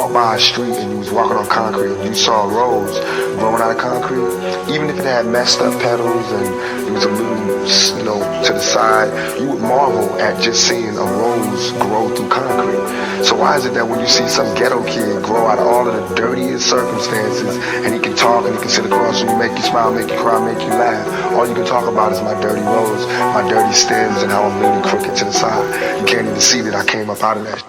walked by a street and you was walking on concrete and you saw a rose growing out of concrete, even if it had messed up petals and it was a little, to the side, you would marvel at just seeing a rose grow through concrete. So why is it that when you see some ghetto kid grow out of all of the dirtiest circumstances and he can talk and he can sit across from you, make you smile, make you cry, make you laugh, all you can talk about is my dirty rose, my dirty stems, and how I'm leaning crooked to the side. You can't even see that I came up out of that.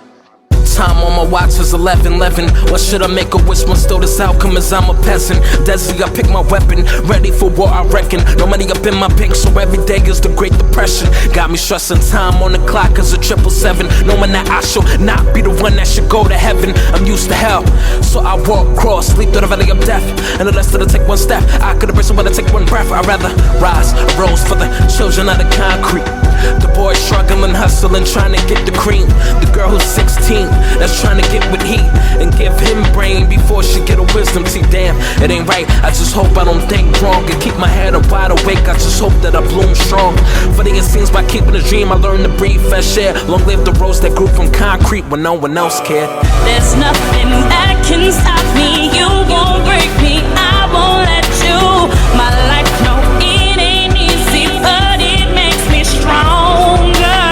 Time on my watch is 11:11. What should I make a wish when still this outcome is I'm a peasant? Desi, I pick my weapon, ready for war I reckon. No money up in my bank, so every day is the Great Depression. Got me stressing, time on the clock is a 777. Knowing that I shall not be the one that should go to heaven. I'm used to hell, so I walk cross, sleep through the valley of death. And the less that I take one step, I could have risen when I take one breath. I'd rather rise, arose for the children of the concrete. The boy struggling, hustling, trying to get the cream. The girl who's 16, that's trying to get with heat and give him brain before she get a wisdom teeth. Damn, it ain't right. I just hope I don't think wrong and keep my head up wide awake. I just hope that I bloom strong. Funny it seems by keeping a dream, I learned to breathe fresh air. Long live the rose that grew from concrete when no one else cared. There's nothing that can stop me. You won't break me. I won't let you. My life, no, it ain't easy, but it makes me stronger.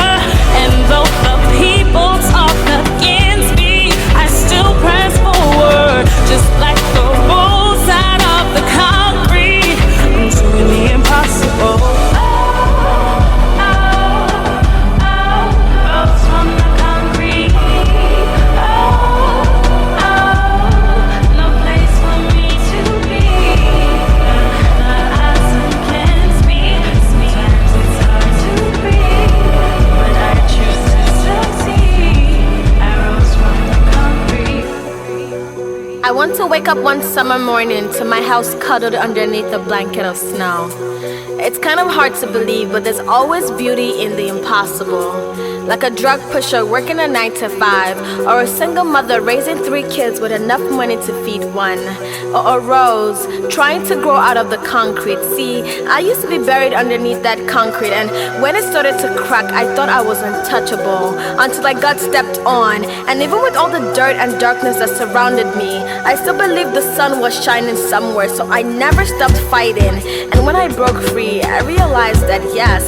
And though the people talk against me, I still press forward, just like the rose out of the concrete. I'm doing the impossible. Rose from the concrete. No place for me to be. My eyes against me. Sometimes it's hard to breathe, but I choose to succeed. I rose from the concrete. I want to wake up one summer morning to my house cuddled underneath a blanket of snow. It's kind of hard to believe, but there's always beauty in the impossible. Like a drug pusher working a 9 to 5, or a single mother raising 3 kids with enough money to feed one, or a rose trying to grow out of the concrete. See, I used to be buried underneath that concrete, and when it started to crack, I thought I was untouchable until I got stepped on. And even with all the dirt and darkness that surrounded me, I still believed the sun was shining somewhere, so I never stopped fighting. And when I broke free, I realized that yes,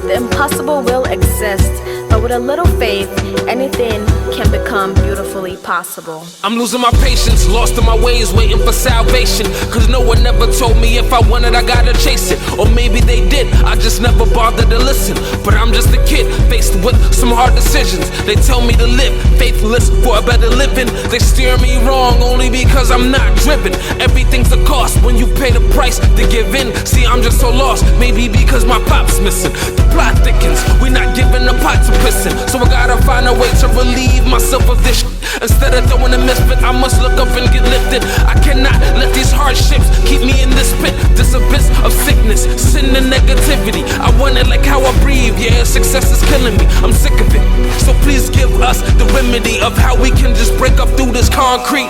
the impossible will exist, but with a little faith, anything can become beautifully possible. I'm losing my patience, lost in my ways, waiting for salvation. Cause no one ever told me if I want it, I gotta chase it. Or maybe they did, I just never bothered to listen. But I'm just a kid, faced with some hard decisions. They tell me to live, faithless for a better living. They steer me wrong only because I'm not driven. Everything's a cost when you pay the price to give in. See, I'm just so lost, maybe because my pop's missing. The plot thickens, we not giving a pot to pissin'. So I gotta find a way to relieve myself of this shit. Instead of throwing a misfit, I must look up and get lifted. I cannot let these hardships keep me in this pit, this abyss of sickness, sin and negativity. I want it like how I breathe, yeah, success is killing me, I'm sick of it. So please give us the remedy of how we can just break up through this concrete.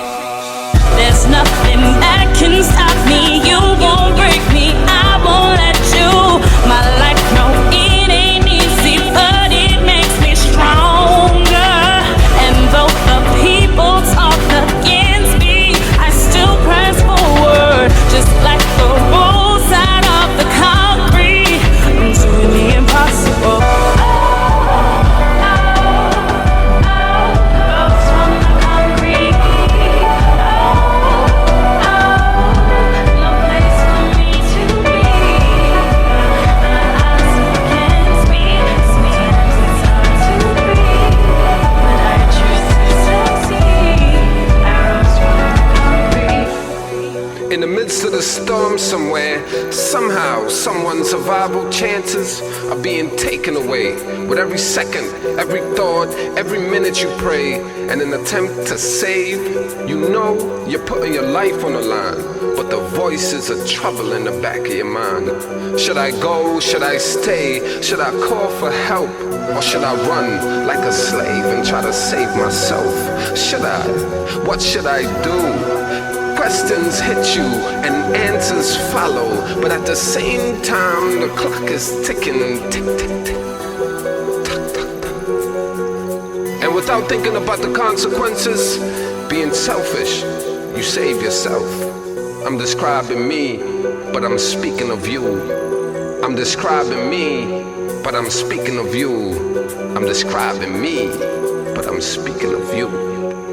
There's nothing that can stop me. You won't break me. I won't let you. My life, no, it ain't easy, but it makes me stronger. And though the people talk against me, I still press forward, just like the rose out of the concrete. I'm doing the impossible. Rose from the concrete. No place for me to be. My eyes against me. Sometimes it's hard to breathe, but I choose to succeed. I rose from the concrete. In the midst of the storm somewhere, somehow, someone's survival chances are being taken away. With every second, every thought, every minute you pray, in an attempt to save, you know you're putting your life on the line, but the voices of trouble in the back of your mind. Should I go? Should I stay? Should I call for help? Or should I run like a slave and try to save myself? Should I? What should I do? Questions hit you and answers follow, but at the same time the clock is ticking, tick, tick, tick, tock, tock, tock. And without and thinking about the consequences. Being selfish, you save yourself. I'm describing me, but I'm speaking of you. I'm describing me, but I'm speaking of you. I'm describing me, but I'm speaking of you.